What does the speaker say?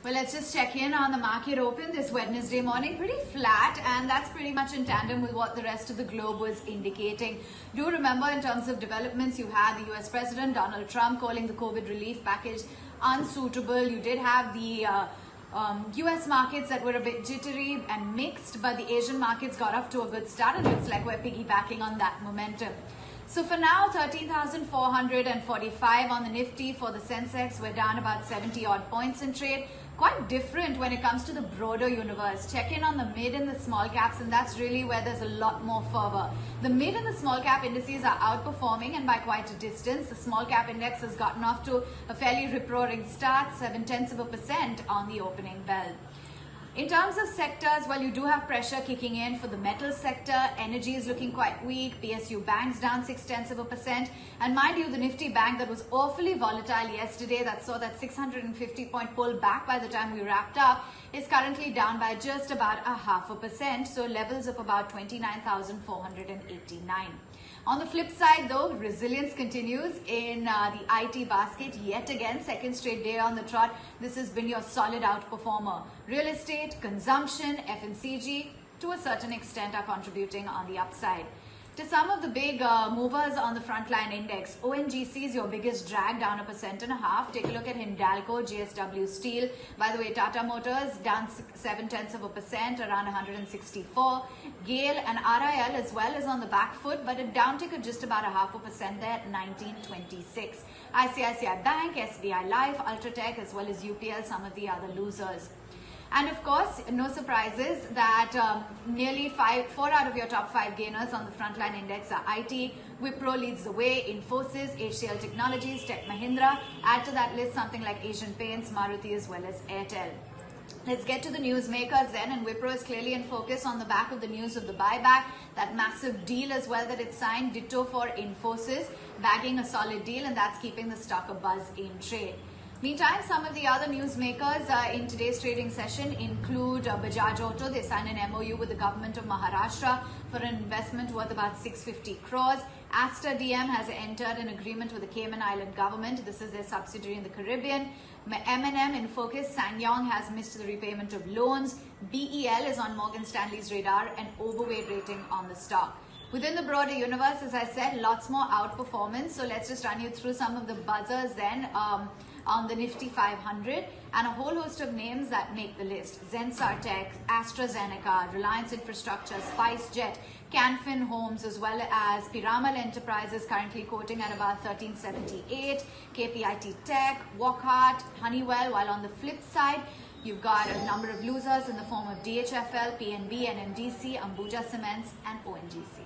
Well, let's just check in on the market open this Wednesday morning. Pretty flat, and that's pretty much in tandem with what the rest of the globe was indicating. Do remember, in terms of developments, you had the US President Donald Trump calling the COVID relief package unsuitable. You did have the US markets that were a bit jittery and mixed, but the Asian markets got off to a good start, and looks like we're piggybacking on that momentum. So for now, 13,445 on the Nifty. For the Sensex, we're down about 70 odd points in trade. Quite different when it comes to the broader universe. Check in on the mid and the small caps, and that's really where there's a lot more fervor. The mid and the small cap indices are outperforming, and by quite a distance. The small cap index has gotten off to a fairly rip-roaring start, 0.7% on the opening bell. In terms of sectors, well, you do have pressure kicking in for the metal sector. Energy is looking quite weak. PSU banks down 0.6%. And mind you, the Nifty bank that was awfully volatile yesterday, that saw that 650 point pull back by the time we wrapped up, is currently down by just about 0.5%. So levels of about 29,489. On the flip side, though, resilience continues in the IT basket. Yet again, second straight day on the trot. This has been your solid outperformer. Real estate, consumption, FMCG, to a certain extent, are contributing on the upside. To some of the big movers on the frontline index, ONGC is your biggest drag, down 1.5%. Take a look at Hindalco, JSW Steel. By the way, Tata Motors down 0.7%, around 164. GAIL and RIL as well is on the back foot, but a downtick of just about 0.5% there at 1926. ICICI Bank, SBI Life, Ultratech, as well as UPL, some of the other losers. And of course, no surprises that nearly 4 out of your top 5 gainers on the frontline index are IT. Wipro leads the way, Infosys, HCL Technologies, Tech Mahindra. Add to that list something like Asian Paints, Maruti, as well as Airtel. Let's get to the newsmakers then, and Wipro is clearly in focus on the back of the news of the buyback, that massive deal as well that it signed. Ditto for Infosys, bagging a solid deal, and that's keeping the stock abuzz in trade. Meantime, some of the other newsmakers in today's trading session include Bajaj Auto. They signed an MOU with the government of Maharashtra for an investment worth about 650 crores. Aster DM has entered an agreement with the Cayman Island government. This is their subsidiary in the Caribbean. M&M in focus. SsangYong has missed the repayment of loans. BEL is on Morgan Stanley's radar, an overweight rating on the stock. Within the broader universe, as I said, lots more outperformance. So let's just run you through some of the buzzers then on the Nifty 500, and a whole host of names that make the list. Zensar Tech, AstraZeneca, Reliance Infrastructure, SpiceJet, Canfin Homes, as well as Piramal Enterprises, currently quoting at about 1378, KPIT Tech, Wockhardt, Honeywell, while on the flip side, you've got a number of losers in the form of DHFL, PNB, NMDC, Ambuja Cements, and ONGC.